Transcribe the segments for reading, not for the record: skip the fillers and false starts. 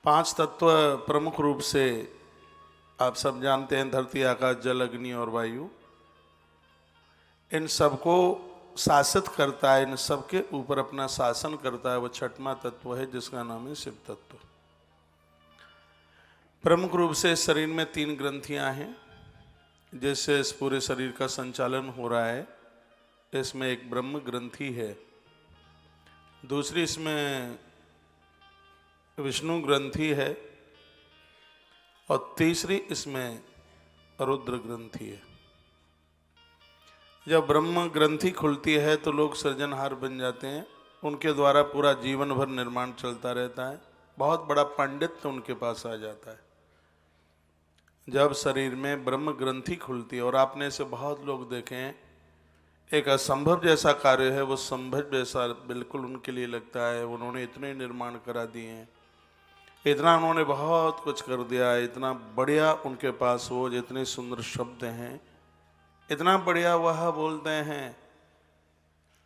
पांच तत्व प्रमुख रूप से आप सब जानते हैं, धरती, आकाश, जल, अग्नि और वायु। इन सबको शासित करता है, इन सबके ऊपर अपना शासन करता है वो छठवां तत्व है जिसका नाम है शिव तत्व। प्रमुख रूप से शरीर में 3 ग्रंथियां हैं जिससे इस पूरे शरीर का संचालन हो रहा है। इसमें एक ब्रह्म ग्रंथि है, दूसरी इसमें विष्णु ग्रंथि है और तीसरी इसमें रुद्र ग्रंथि है। जब ब्रह्म ग्रंथि खुलती है तो लोग सृजनहार बन जाते हैं, उनके द्वारा पूरा जीवन भर निर्माण चलता रहता है, बहुत बड़ा पांडित्य उनके पास आ जाता है। जब शरीर में ब्रह्म ग्रंथि खुलती है, और आपने से बहुत लोग देखे हैं, एक असंभव जैसा कार्य है वो संभव जैसा बिल्कुल उनके लिए लगता है। उन्होंने इतने निर्माण करा दिए हैं, इतना उन्होंने बहुत कुछ कर दिया, इतना बढ़िया उनके पास वो, जितने सुंदर शब्द हैं, इतना बढ़िया वह बोलते हैं।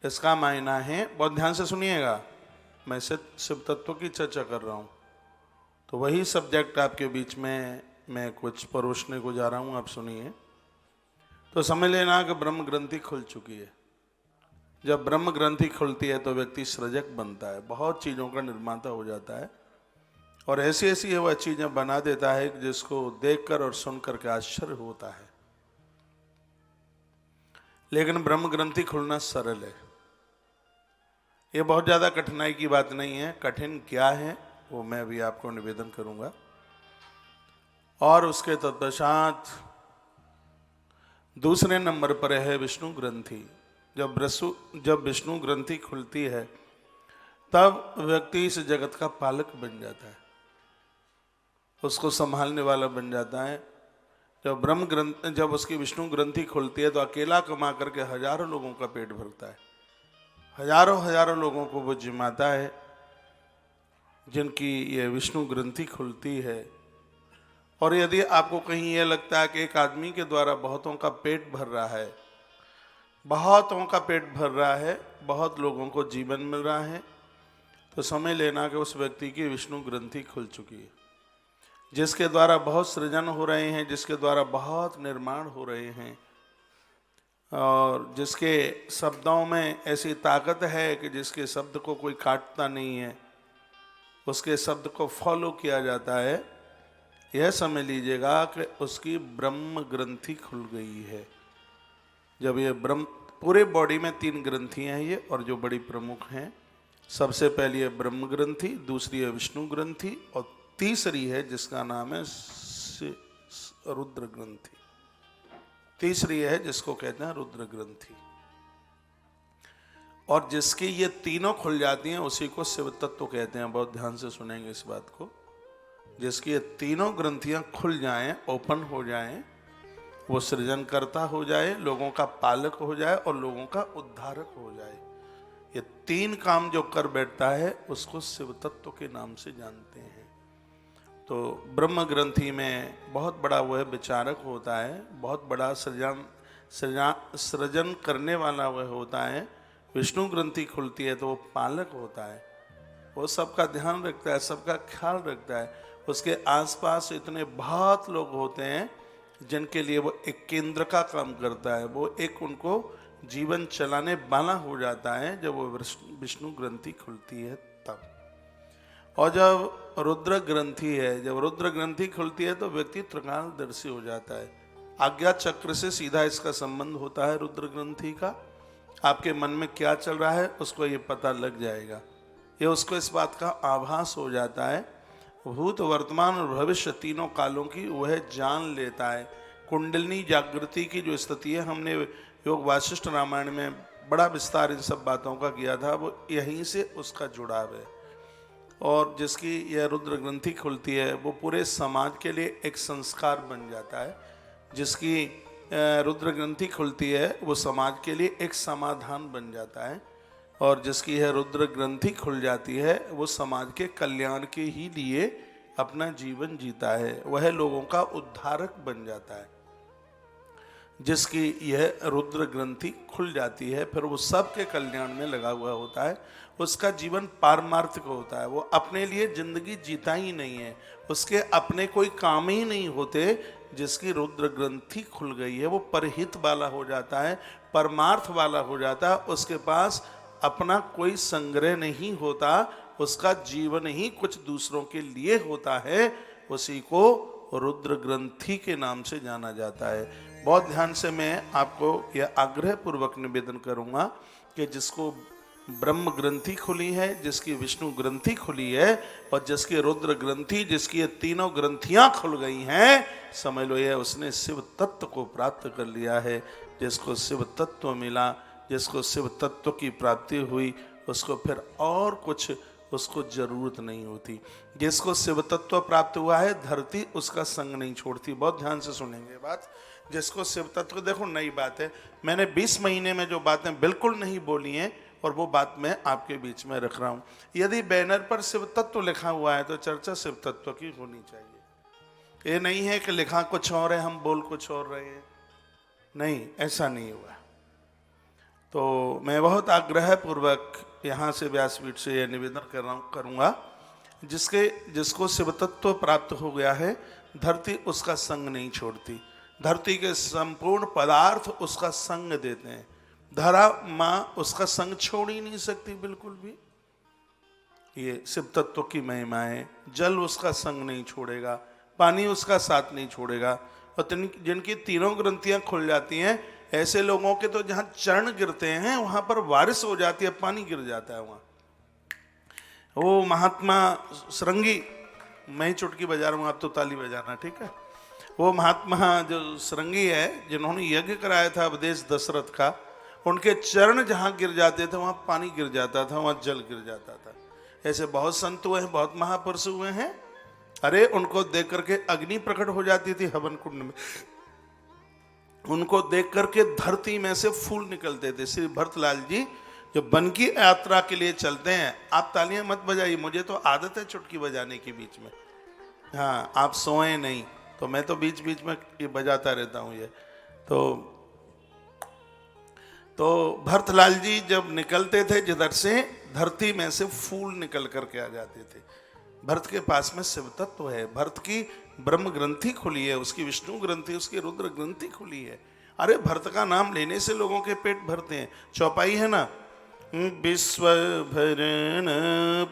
इसका मायना है, बहुत ध्यान से सुनिएगा, मैं शिव तत्व की चर्चा कर रहा हूँ, तो वही सब्जेक्ट आपके बीच में मैं कुछ परोसने को जा रहा हूँ, आप सुनिए। तो समझ लेना कि ब्रह्म ग्रंथि खुल चुकी है। जब ब्रह्म ग्रंथि खुलती है तो व्यक्ति सृजक बनता है, बहुत चीज़ों का निर्माता हो जाता है, और ऐसी ऐसी वह चीज़ें बना देता है जिसको देखकर और सुनकर के आश्चर्य होता है। लेकिन ब्रह्म ग्रंथि खुलना सरल है, ये बहुत ज़्यादा कठिनाई की बात नहीं है। कठिन क्या है वो मैं भी आपको निवेदन करूंगा। और उसके तत्पश्चात दूसरे नंबर पर है विष्णु ग्रंथि। जब विष्णु ग्रंथि खुलती है तब व्यक्ति इस जगत का पालक बन जाता है, उसको संभालने वाला बन जाता है। जब उसकी विष्णु ग्रंथि खुलती है तो अकेला कमा करके हजारों लोगों का पेट भरता है, हजारों लोगों को वो जिमाता है जिनकी ये विष्णु ग्रंथि खुलती है। और यदि आपको कहीं ये लगता है कि एक आदमी के द्वारा बहुतों का पेट भर रहा है, बहुत लोगों को जीवन मिल रहा है, तो समझ लेना कि उस व्यक्ति की विष्णु ग्रंथि खुल चुकी है, जिसके द्वारा बहुत सृजन हो रहे हैं, जिसके द्वारा बहुत निर्माण हो रहे हैं, और जिसके शब्दों में ऐसी ताकत है कि जिसके शब्द को कोई काटता नहीं है, उसके शब्द को फॉलो किया जाता है। यह समझ लीजिएगा कि उसकी ब्रह्म ग्रंथि खुल गई है। जब ये पूरे बॉडी में 3 ग्रंथियां हैं ये, और जो बड़ी प्रमुख हैं, सबसे पहली है ब्रह्म ग्रंथि, दूसरी है विष्णु ग्रंथि, और तीसरी है जिसका नाम है रुद्र ग्रंथि। तीसरी है जिसको कहते हैं रुद्र ग्रंथि। और जिसकी ये तीनों खुल जाती हैं उसी को शिव तत्व कहते हैं। बहुत ध्यान से सुनेंगे इस बात को। जिसकी ये तीनों ग्रंथियां खुल जाएं, ओपन हो जाएं, वो सृजनकर्ता हो जाए, लोगों का पालक हो जाए और लोगों का उद्धारक हो जाए। ये 3 काम जो कर बैठता है उसको शिव तत्व के नाम से जानते हैं। तो ब्रह्म ग्रंथि में बहुत बड़ा वह विचारक होता है, बहुत बड़ा सृजन करने वाला वह होता है। विष्णु ग्रंथि खुलती है तो वो पालक होता है, वो सबका ध्यान रखता है, सबका ख्याल रखता है। उसके आसपास इतने बहुत लोग होते हैं जिनके लिए वो एक केंद्र का काम करता है, वो एक उनको जीवन चलाने वाला हो जाता है जब वो विष्णु ग्रंथि खुलती है तब। और जब रुद्र ग्रंथि खुलती है तो व्यक्ति त्रिकालदर्शी हो जाता है। आज्ञा चक्र से सीधा इसका संबंध होता है रुद्र ग्रंथि का। आपके मन में क्या चल रहा है उसको ये पता लग जाएगा, ये उसको इस बात का आभास हो जाता है। भूत, वर्तमान और भविष्य तीनों कालों की वह जान लेता है। कुंडलिनी जागृति की जो स्थिति है, हमने योग वासिष्ठ रामायण में बड़ा विस्तार इन सब बातों का किया था, वो यहीं से उसका जुड़ाव है। और जिसकी यह रुद्र ग्रंथि खुलती है वो पूरे समाज के लिए एक संस्कार बन जाता है। जिसकी रुद्र ग्रंथि खुलती है वो समाज के लिए एक समाधान बन जाता है, और जिसकी यह रुद्र ग्रंथि खुल जाती है वो समाज के कल्याण के ही लिए अपना जीवन जीता है, वह लोगों का उद्धारक बन जाता है। जिसकी यह रुद्र ग्रंथि खुल जाती है, फिर वो सबके कल्याण में लगा हुआ होता है। उसका जीवन पारमार्थिक होता है, वो अपने लिए जिंदगी जीता ही नहीं है, उसके अपने कोई काम ही नहीं होते। जिसकी रुद्र ग्रंथि खुल गई है वो परहित वाला हो जाता है, परमार्थ वाला हो जाता है। उसके पास अपना कोई संग्रह नहीं होता, उसका जीवन ही कुछ दूसरों के लिए होता है। उसी को रुद्र ग्रंथि के नाम से जाना जाता है। बहुत ध्यान से मैं आपको यह आग्रह पूर्वक निवेदन करूंगा कि जिसको ब्रह्म ग्रंथि खुली है, जिसकी विष्णु ग्रंथि खुली है और जिसकी रुद्र ग्रंथि, जिसकी ये तीनों ग्रंथियां खुल गई हैं, समझ लो ये उसने शिव तत्व को प्राप्त कर लिया है। जिसको शिव तत्व मिला, जिसको शिव तत्व की प्राप्ति हुई, उसको फिर और कुछ उसको जरूरत नहीं होती। जिसको शिव तत्व प्राप्त हुआ है, धरती उसका संग नहीं छोड़ती। बहुत ध्यान से सुनेंगे बात। जिसको शिव तत्व, देखो नई बात है, मैंने 20 महीने में जो बातें बिल्कुल नहीं बोली हैं और वो बात मैं आपके बीच में रख रहा हूं। यदि बैनर पर शिव तत्व लिखा हुआ है तो चर्चा शिव तत्व की होनी चाहिए। ये नहीं है कि लिखा कुछ और है, हम बोल कुछ और रहे हैं, नहीं, ऐसा नहीं हुआ। तो मैं बहुत आग्रह पूर्वक यहाँ से व्यासपीठ से यह निवेदन करूँगा, जिसको शिव तत्व प्राप्त हो गया है, धरती उसका संग नहीं छोड़ती। धरती के संपूर्ण पदार्थ उसका संग देते हैं। धरा माँ उसका संग छोड़ ही नहीं सकती बिल्कुल भी। ये शिव तत्व की महिमा है। जल उसका संग नहीं छोड़ेगा, पानी उसका साथ नहीं छोड़ेगा। और जिनकी तीनों ग्रंथियां खुल जाती हैं, ऐसे लोगों के तो जहां चरण गिरते हैं वहां पर बारिश हो जाती है, पानी गिर जाता है वहां। वो महात्मा श्रृंगी, मैं ही चुटकी बजा रहा हूं, आप तो ताली बजाना, ठीक है। वो महात्मा जो श्रृंगी है, जिन्होंने यज्ञ कराया था अवधेश दशरथ का, उनके चरण जहां गिर जाते थे वहां पानी गिर जाता था, वहां जल गिर जाता था। ऐसे बहुत संत हुए हैं, बहुत महापुरुष हुए हैं। अरे उनको देख करके अग्नि प्रकट हो जाती थी हवन कुंड में, उनको देख करके धरती में से फूल निकलते थे। श्री भरतलाल जी जो वन की यात्रा के लिए चलते हैं, आप तालियां मत बजाइए, मुझे तो आदत है चुटकी बजाने की बीच में। हाँ, आप सोए नहीं तो मैं तो बीच बीच में ये बजाता रहता हूँ ये। तो भरतलाल जी जब निकलते थे जिधर से, धरती में से फूल निकल करके आ जाते थे। भरत के पास में शिव तत्व है, भरत की ब्रह्म ग्रंथि खुली है, उसकी विष्णु ग्रंथि, उसकी रुद्र ग्रंथि खुली है। अरे भरत का नाम लेने से लोगों के पेट भरते हैं। चौपाई है ना, विश्व भरण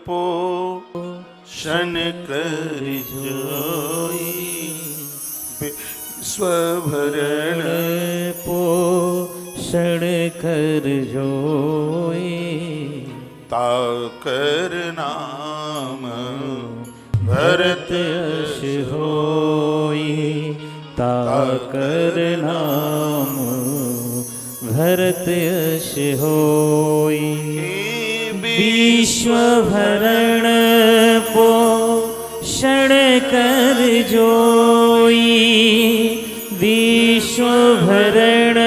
पोषण कर जोई, विश्व भरण पोषण कर जोई, ताकर नाम भरत यश होई, ताकर नाम भरत यश होई। विश्व भरण पोषण कर जोई, विश्व भरण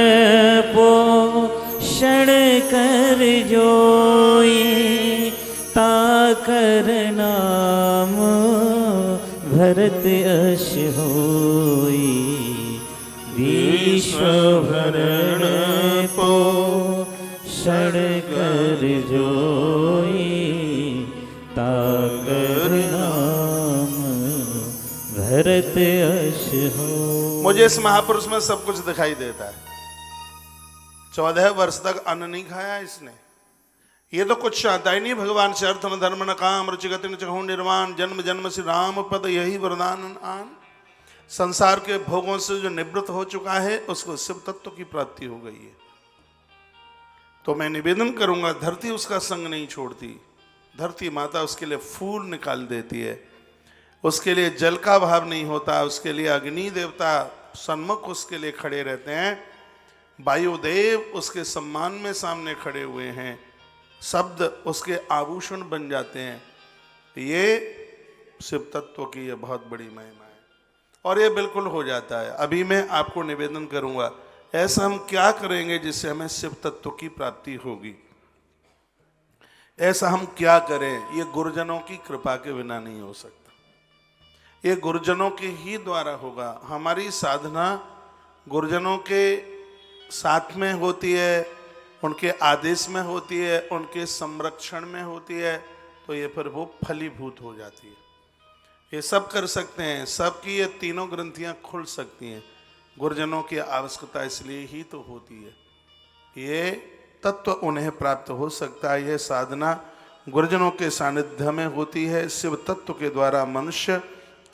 पोषण कर जोई, ताकर नाम भरत यश होई। विश्व भरण पोषण कर जोई, ताकर नाम भरत यश हो। मुझे इस महापुरुष में सब कुछ दिखाई देता है। 14 वर्ष तक अन्न नहीं खाया इसने। ये तो कुछ चाहता ही नहीं भगवान से, अर्थ न धर्म न काम रुचिगति न चहु निर्वाण, जन्म जन्म से राम पद यही वरदान आन। संसार के भोगों से जो निवृत्त हो चुका है उसको शिव तत्व की प्राप्ति हो गई है। तो मैं निवेदन करूंगा, धरती उसका संग नहीं छोड़ती। धरती माता उसके लिए फूल निकाल देती है, उसके लिए जल का भाव नहीं होता, उसके लिए अग्नि देवता सन्मुख उसके लिए खड़े रहते हैं, वायुदेव उसके सम्मान में सामने खड़े हुए हैं, शब्द उसके आभूषण बन जाते हैं। ये शिव तत्व की ये बहुत बड़ी महिमा है और ये बिल्कुल हो जाता है। अभी मैं आपको निवेदन करूंगा, ऐसा हम क्या करेंगे जिससे हमें शिव तत्व की प्राप्ति होगी। ऐसा हम क्या करें, ये गुरुजनों की कृपा के बिना नहीं हो सकता, ये गुरुजनों के ही द्वारा होगा। हमारी साधना गुरुजनों के साथ में होती है, उनके आदेश में होती है, उनके संरक्षण में होती है, तो ये फिर वो फलीभूत हो जाती है। ये सब कर सकते हैं, सबकी ये तीनों ग्रंथियां खुल सकती हैं। गुरुजनों की आवश्यकता इसलिए ही तो होती है, ये तत्व उन्हें प्राप्त हो सकता है। यह साधना गुरुजनों के सानिध्य में होती है। शिव तत्व के द्वारा मनुष्य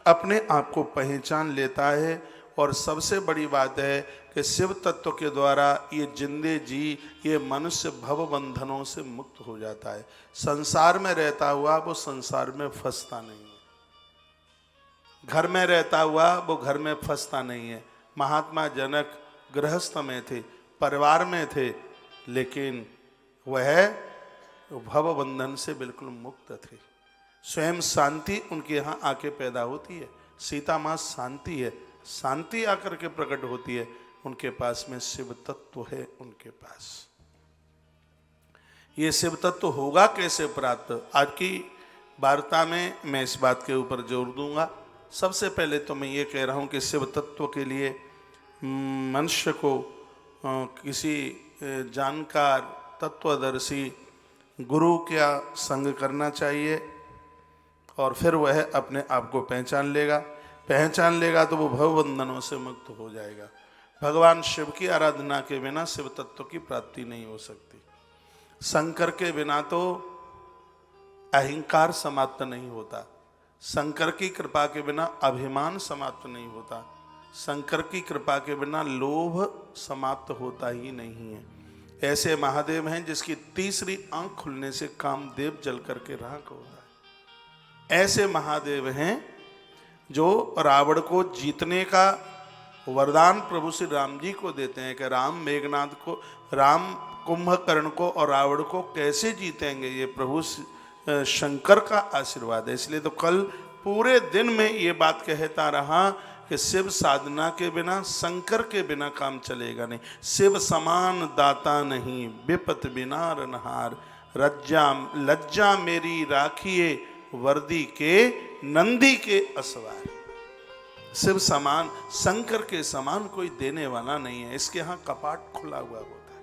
अपने आप को पहचान लेता है, और सबसे बड़ी बात है कि शिव तत्व के द्वारा ये जिंदे जी, ये मनुष्य भव बंधनों से मुक्त हो जाता है। संसार में रहता हुआ वो संसार में फंसता नहीं है, घर में रहता हुआ वो घर में फंसता नहीं है। महात्मा जनक गृहस्थ में थे, परिवार में थे, लेकिन वह भव बंधन से बिल्कुल मुक्त थे। स्वयं शांति उनके यहाँ आके पैदा होती है। सीता माँ शांति है, शांति आकर के प्रकट होती है। उनके पास में शिव तत्व है। उनके पास ये शिव तत्व होगा कैसे प्राप्त, आज की वार्ता में मैं इस बात के ऊपर जोर दूंगा। सबसे पहले तो मैं ये कह रहा हूँ कि शिव तत्व के लिए मनुष्य को किसी जानकार तत्वदर्शी गुरु का संग करना चाहिए, और फिर वह अपने आप को पहचान लेगा तो वो भवबंधनों से मुक्त हो जाएगा। भगवान शिव की आराधना के बिना शिव तत्व की प्राप्ति नहीं हो सकती। शंकर के बिना तो अहंकार समाप्त नहीं होता, शंकर की कृपा के बिना अभिमान समाप्त नहीं होता, शंकर की कृपा के बिना लोभ समाप्त होता ही नहीं है। ऐसे महादेव हैं जिसकी तीसरी आंख खुलने से कामदेव जल करके राख होता है। ऐसे महादेव हैं जो रावण को जीतने का वरदान प्रभु श्री राम जी को देते हैं कि राम मेघनाद को, राम कुंभकर्ण को और रावण को कैसे जीतेंगे, ये प्रभु शंकर का आशीर्वाद है। इसलिए तो कल पूरे दिन में ये बात कहता रहा कि शिव साधना के बिना, शंकर के बिना काम चलेगा नहीं। शिव समान दाता नहीं, विपत बिना रनहार, लज्जा मेरी राखिए वर्दी के नंदी के असवार। शिव समान, शंकर के समान कोई देने वाला नहीं है। इसके यहाँ कपाट खुला हुआ होता है।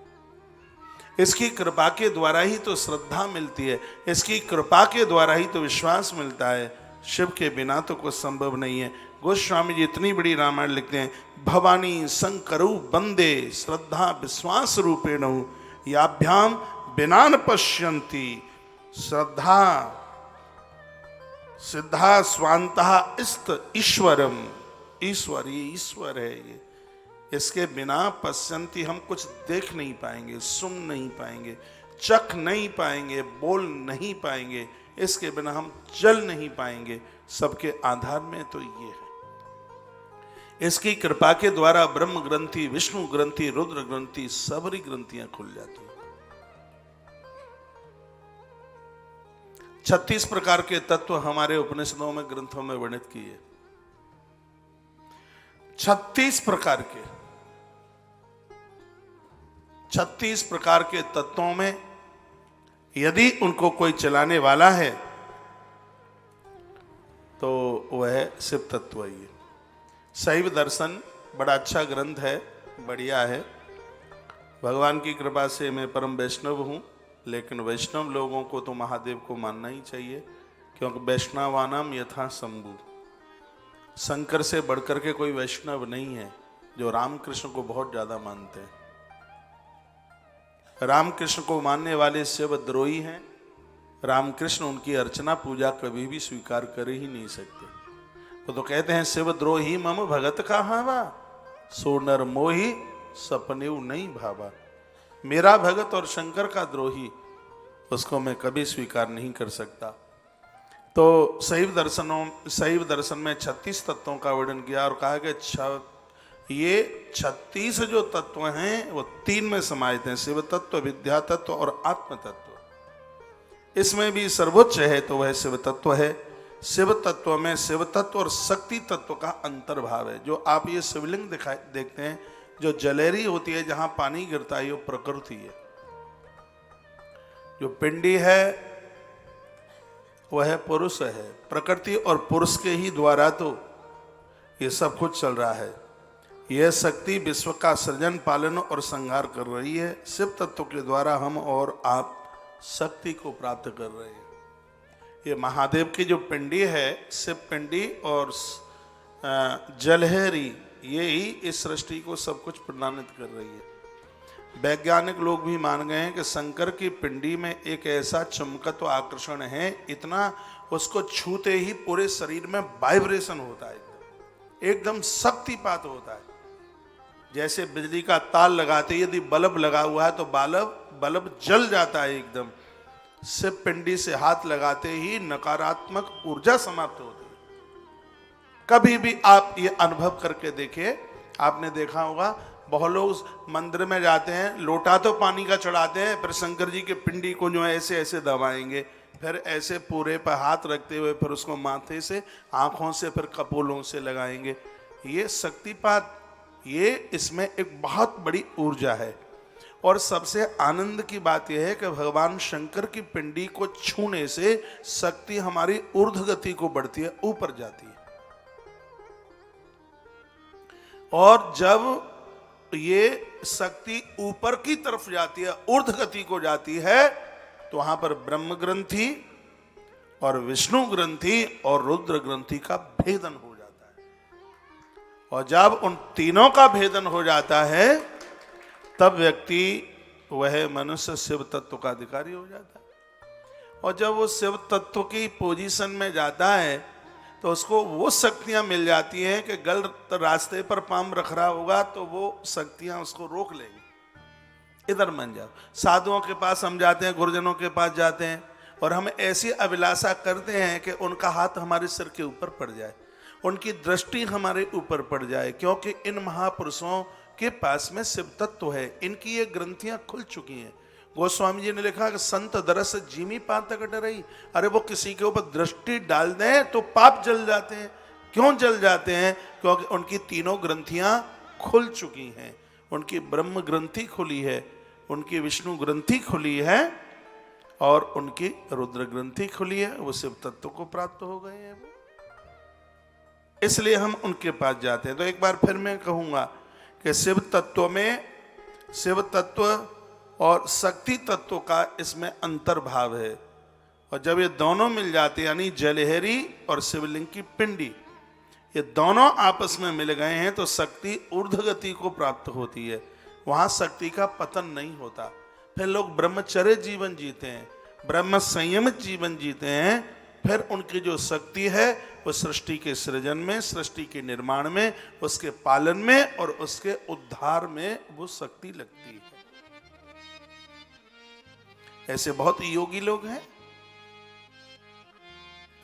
इसकी कृपा के द्वारा ही तो श्रद्धा मिलती है, इसकी कृपा के द्वारा ही तो विश्वास मिलता है। शिव के बिना तो कुछ संभव नहीं है। गोस्वामी जी इतनी बड़ी रामायण लिखते हैं, भवानी शंकरु बंदे श्रद्धा विश्वास रूपेण याभ्याम बिना न पश्यन्ति। श्रद्धा सिद्धा स्वांतः इस्त ईश्वरम, ईश्वर ये ईश्वर है, ये इसके बिना पश्यन्ति हम कुछ देख नहीं पाएंगे, सुन नहीं पाएंगे, चख नहीं पाएंगे, बोल नहीं पाएंगे, इसके बिना हम चल नहीं पाएंगे। सबके आधार में तो ये है। इसकी कृपा के द्वारा ब्रह्म ग्रंथि, विष्णु ग्रंथि, रुद्र ग्रंथि, सबरी ग्रंथियां खुल जाती हैं। 36 प्रकार के तत्व हमारे उपनिषदों में, ग्रंथों में वर्णित किए। 36 प्रकार के तत्वों में यदि उनको कोई चलाने वाला है तो वह शिव तत्व ही है। शैव दर्शन बड़ा अच्छा ग्रंथ है, बढ़िया है। भगवान की कृपा से मैं परम वैष्णव हूँ, लेकिन वैष्णव लोगों को तो महादेव को मानना ही चाहिए, क्योंकि वैष्णवानाम यथा शंभु, शंकर से बढ़कर के कोई वैष्णव नहीं है जो रामकृष्ण को बहुत ज्यादा मानते हैं। रामकृष्ण को मानने वाले शिव द्रोही हैं। रामकृष्ण उनकी अर्चना पूजा कभी भी स्वीकार कर ही नहीं सकते। तो कहते हैं शिव द्रोही मम भगत का हावा, सोनर मोही सपनेऊ नहीं भावा। मेरा भगत और शंकर का द्रोही, उसको मैं कभी स्वीकार नहीं कर सकता। तो शैव दर्शन में 36 तत्वों का वर्णन किया और कहा कि ये 36 जो तत्व हैं वो 3 में समाहित हैं, शिव तत्व, विद्या तत्व और आत्म तत्व। इसमें भी सर्वोच्च है तो वह शिव तत्व है। शिव तत्व में शिव तत्व और शक्ति तत्व का अंतर्भाव है। जो आप ये शिवलिंग देखते हैं, जो जलेरी होती है, जहां पानी गिरता है, वो प्रकृति है। जो पिंडी है वह पुरुष है। प्रकृति और पुरुष के ही द्वारा तो ये सब कुछ चल रहा है। यह शक्ति विश्व का सृजन, पालन और संहार कर रही है। शिव तत्व के द्वारा हम और आप शक्ति को प्राप्त कर रहे हैं। ये महादेव की जो पिंडी है, शिव पिंडी और जलहरी, ये ही इस सृष्टि को सब कुछ प्रदानित कर रही है। वैज्ञानिक लोग भी मान गए हैं कि शंकर की पिंडी में एक ऐसा चमकत्व आकर्षण है, इतना उसको छूते ही पूरे शरीर में वाइब्रेशन होता है, एकदम शक्तिपात होता है। जैसे बिजली का तार लगाते यदि बल्ब लगा हुआ है तो बल्ब जल जाता है एकदम। शिव पिंडी से हाथ लगाते ही नकारात्मक ऊर्जा समाप्त होती है। कभी भी आप ये अनुभव करके देखिए। आपने देखा होगा बहुत लोग मंदिर में जाते हैं, लोटा तो पानी का चढ़ाते हैं, फिर शंकर जी के पिंडी को जो है ऐसे ऐसे दबाएंगे, फिर ऐसे पूरे पर हाथ रखते हुए फिर उसको माथे से, आंखों से, फिर कपोलों से लगाएंगे। ये शक्तिपात, ये इसमें एक बहुत बड़ी ऊर्जा है। और सबसे आनंद की बात यह है कि भगवान शंकर की पिंडी को छूने से शक्ति हमारी ऊर्ध्व गति को बढ़ती है, ऊपर जाती है। और जब ये शक्ति ऊपर की तरफ जाती है, ऊर्ध्व गति को जाती है, तो वहां पर ब्रह्म ग्रंथि और विष्णु ग्रंथि और रुद्र ग्रंथि का भेदन हो जाता है। और जब उन तीनों का भेदन हो जाता है तब व्यक्ति, वह मनुष्य शिव तत्व का अधिकारी हो जाता है। और जब वो शिव तत्व की पोजीशन में जाता है तो उसको वो शक्तियां मिल जाती हैं कि गलत रास्ते पर पांव रख रहा होगा तो वो शक्तियां उसको रोक लेंगी, इधर मन जाओ। साधुओं के पास हम जाते हैं, गुरुजनों के पास जाते हैं और हम ऐसी अभिलाषा करते हैं कि उनका हाथ हमारे सिर के ऊपर पड़ जाए, उनकी दृष्टि हमारे ऊपर पड़ जाए, क्योंकि इन महापुरुषों के पास में शिव तत्व है, इनकी ये ग्रंथियां खुल चुकी हैं। गोस्वामी जी ने लिखा कि संत दरस जीमी पात कट रही। अरे वो किसी के ऊपर दृष्टि डाल दें तो पाप जल जाते हैं। क्यों जल जाते हैं? क्योंकि उनकी तीनों ग्रंथियां खुल चुकी हैं। उनकी ब्रह्म ग्रंथि खुली है, उनकी विष्णु ग्रंथि खुली है और उनकी रुद्र ग्रंथि खुली है। वो शिव तत्व को प्राप्त हो गए हैं, इसलिए हम उनके पास जाते हैं। तो एक बार फिर मैं कहूंगा कि शिव तत्व में, शिव तत्व और शक्ति तत्व का इसमें अंतर्भाव है। और जब ये दोनों मिल जाते हैं, यानी जलहरी और शिवलिंग की पिंडी, ये दोनों आपस में मिल गए हैं तो शक्ति ऊर्ध्व गति को प्राप्त होती है। वहां शक्ति का पतन नहीं होता। फिर लोग ब्रह्मचर्य जीवन जीते हैं, ब्रह्म संयमित जीवन जीते हैं। फिर उनकी जो शक्ति है वो सृष्टि के सृजन में, सृष्टि के निर्माण में, उसके पालन में और उसके उद्धार में वो शक्ति लगती है। ऐसे बहुत योगी लोग हैं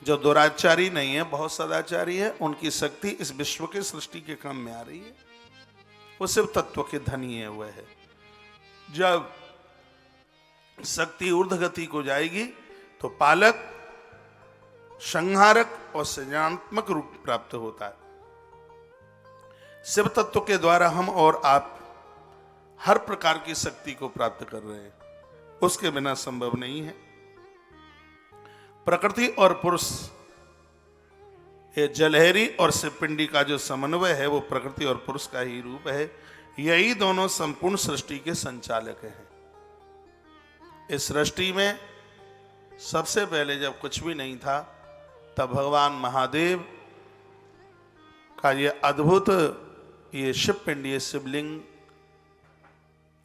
जो दुराचारी नहीं है, बहुत सदाचारी है, उनकी शक्ति इस विश्व के सृष्टि के काम में आ रही है। वो शिव तत्व के धनी है। वह है जब शक्ति ऊर्ध्व गति को जाएगी तो पालक, संहारक और सृजनात्मक रूप प्राप्त होता है। शिव तत्व के द्वारा हम और आप हर प्रकार की शक्ति को प्राप्त कर रहे हैं, उसके बिना संभव नहीं है। प्रकृति और पुरुष, ये जलहरी और शिवपिंडी का जो समन्वय है वो प्रकृति और पुरुष का ही रूप है। यही दोनों संपूर्ण सृष्टि के संचालक हैं। इस सृष्टि में सबसे पहले जब कुछ भी नहीं था तब भगवान महादेव का ये अद्भुत ये शिवपिंडी, शिवलिंग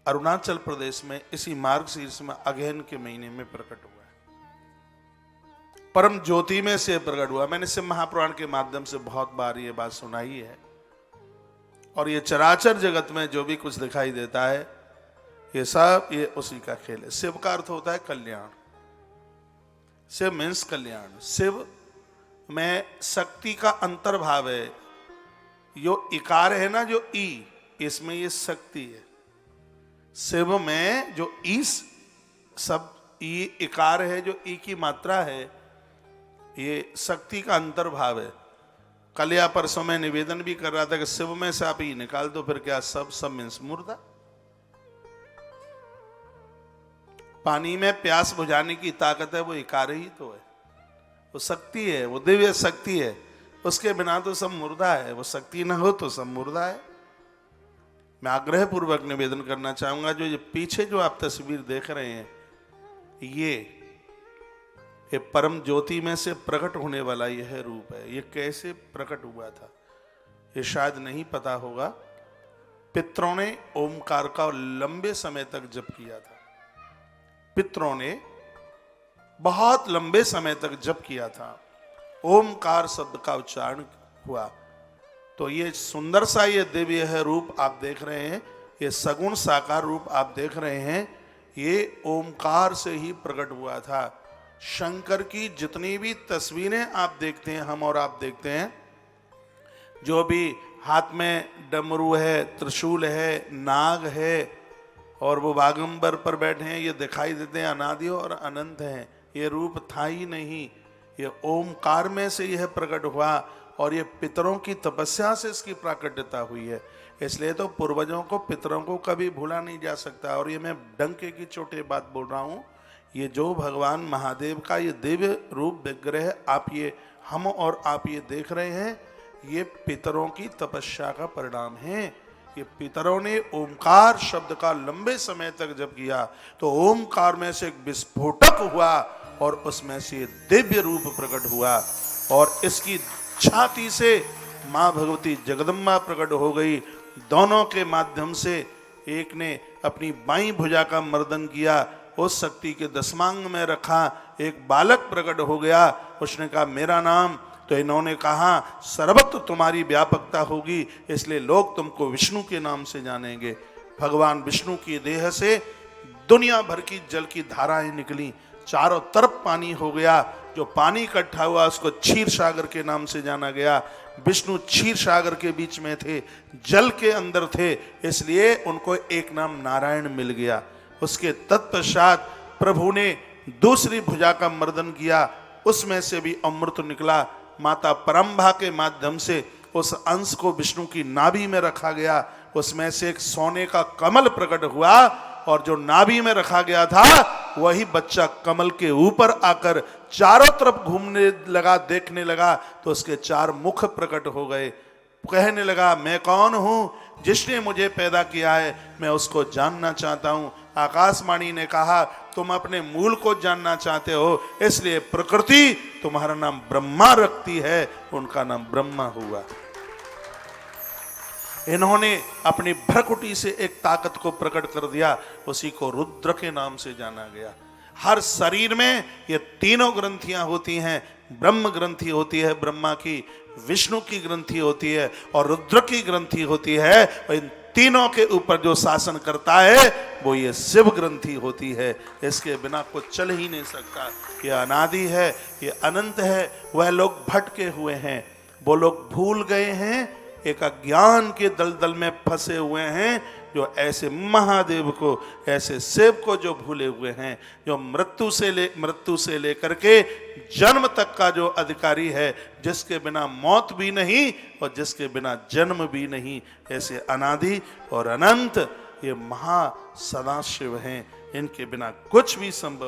अरुणाचल प्रदेश में इसी मार्गशीर्ष में अगहन के महीने में प्रकट हुआ है। परम ज्योति में से प्रकट हुआ। मैंने शिव महापुराण के माध्यम से बहुत बार ये बात सुनाई है। और ये चराचर जगत में जो भी कुछ दिखाई देता है ये सब ये उसी का खेल है। शिव का अर्थ होता है कल्याण। शिव मीन्स कल्याण। शिव में शक्ति का अंतर्भाव है। जो इकार है ना, जो ई, इसमें ये शक्ति है। शिव में जो ईस सब ई इकार है, जो ई की मात्रा है, ये शक्ति का अंतर्भाव है। कल या परसों में निवेदन भी कर रहा था कि शिव में से आप ई निकाल दो, फिर क्या सब मीन्स मुर्दा। पानी में प्यास बुझाने की ताकत है, वो इकार ही तो है, वो शक्ति है, वो दिव्य शक्ति है। उसके बिना तो सब मुर्दा है। वो शक्ति ना हो तो सब मुर्दा है। मैं आग्रह पूर्वक निवेदन करना चाहूंगा, जो ये पीछे जो आप तस्वीर देख रहे हैं, ये परम ज्योति में से प्रकट होने वाला यह रूप है। ये कैसे प्रकट हुआ था ये शायद नहीं पता होगा। पितरों ने ओमकार का लंबे समय तक जप किया था। पितरों ने बहुत लंबे समय तक जप किया था, ओमकार शब्द का उच्चारण हुआ। तो ये सुंदर सा ये दिव्य है रूप आप देख रहे हैं, ये सगुण साकार रूप आप देख रहे हैं, ये ओमकार से ही प्रकट हुआ था। शंकर की जितनी भी तस्वीरें आप देखते हैं, हम और आप देखते हैं, जो भी हाथ में डमरू है, त्रिशूल है, नाग है और वो बागंबर पर बैठे हैं, ये दिखाई देते हैं अनादि और अनंत हैं। ये रूप था ही नहीं, ये ओमकार में से यह प्रकट हुआ और ये पितरों की तपस्या से इसकी प्राकट्यता हुई है। इसलिए तो पूर्वजों को, पितरों को कभी भूला नहीं जा सकता। और ये मैं डंके की चोटे बात बोल रहा हूँ, ये जो भगवान महादेव का ये दिव्य रूप विग्रह आप ये हम और आप ये देख रहे हैं, ये पितरों की तपस्या का परिणाम है। ये पितरों ने ओमकार शब्द का लंबे समय तक जप किया तो ओमकार में से एक विस्फोटक हुआ और उसमें से दिव्य रूप प्रकट हुआ और इसकी छाती से माँ भगवती जगदम्बा प्रकट हो गई। दोनों के माध्यम से एक ने अपनी बाईं भुजा का मर्दन किया, उस शक्ति के दसमांग में रखा, एक बालक प्रकट हो गया, उसने कहा मेरा नाम, तो इन्होंने कहा सर्वत्र तुम्हारी व्यापकता होगी, इसलिए लोग तुमको विष्णु के नाम से जानेंगे। भगवान विष्णु की देह से दुनिया भर की जल की धाराएं निकली, चारों तरफ पानी हो गया। जो पानी इकट्ठा हुआ उसको क्षीर सागर के नाम से जाना गया। विष्णु क्षीर सागर के बीच में थे, जल के अंदर थे, इसलिए उनको एक नाम नारायण मिल गया। उसके तत्पश्चात प्रभु ने दूसरी भुजा का मर्दन किया, उसमें से भी अमृत निकला। माता परम्भा के माध्यम से उस अंश को विष्णु की नाभि में रखा गया, उसमें से एक सोने का कमल प्रकट हुआ और जो नाभि में रखा गया था वही बच्चा कमल के ऊपर आकर चारों तरफ घूमने लगा, देखने लगा, तो उसके चार मुख प्रकट हो गए। कहने लगा मैं कौन हूं, जिसने मुझे पैदा किया है मैं उसको जानना चाहता हूं। आकाशवाणी ने कहा तुम अपने मूल को जानना चाहते हो, इसलिए प्रकृति तुम्हारा नाम ब्रह्मा रखती है, उनका नाम ब्रह्मा हुआ। इन्होंने अपनी भ्रकुटी से एक ताकत को प्रकट कर दिया, उसी को रुद्र के नाम से जाना गया। हर शरीर में ये तीनों ग्रंथियां होती हैं, ब्रह्म ग्रंथि होती है ब्रह्मा की, विष्णु की ग्रंथि होती है और रुद्र की ग्रंथि होती है। इन तीनों के ऊपर जो शासन करता है वो ये शिव ग्रंथि होती है, इसके बिना कुछ चल ही नहीं सकता। ये अनादि है, ये अनंत है। वह लोग भटके हुए हैं, वो लोग भूल गए हैं, एक अज्ञान के दलदल में फंसे हुए हैं, जो ऐसे महादेव को, ऐसे शिव को जो भूले हुए हैं, जो मृत्यु से लेकर के जन्म तक का जो अधिकारी है, जिसके बिना मौत भी नहीं और जिसके बिना जन्म भी नहीं, ऐसे अनादि और अनंत ये महा सदाशिव हैं, इनके बिना कुछ भी संभव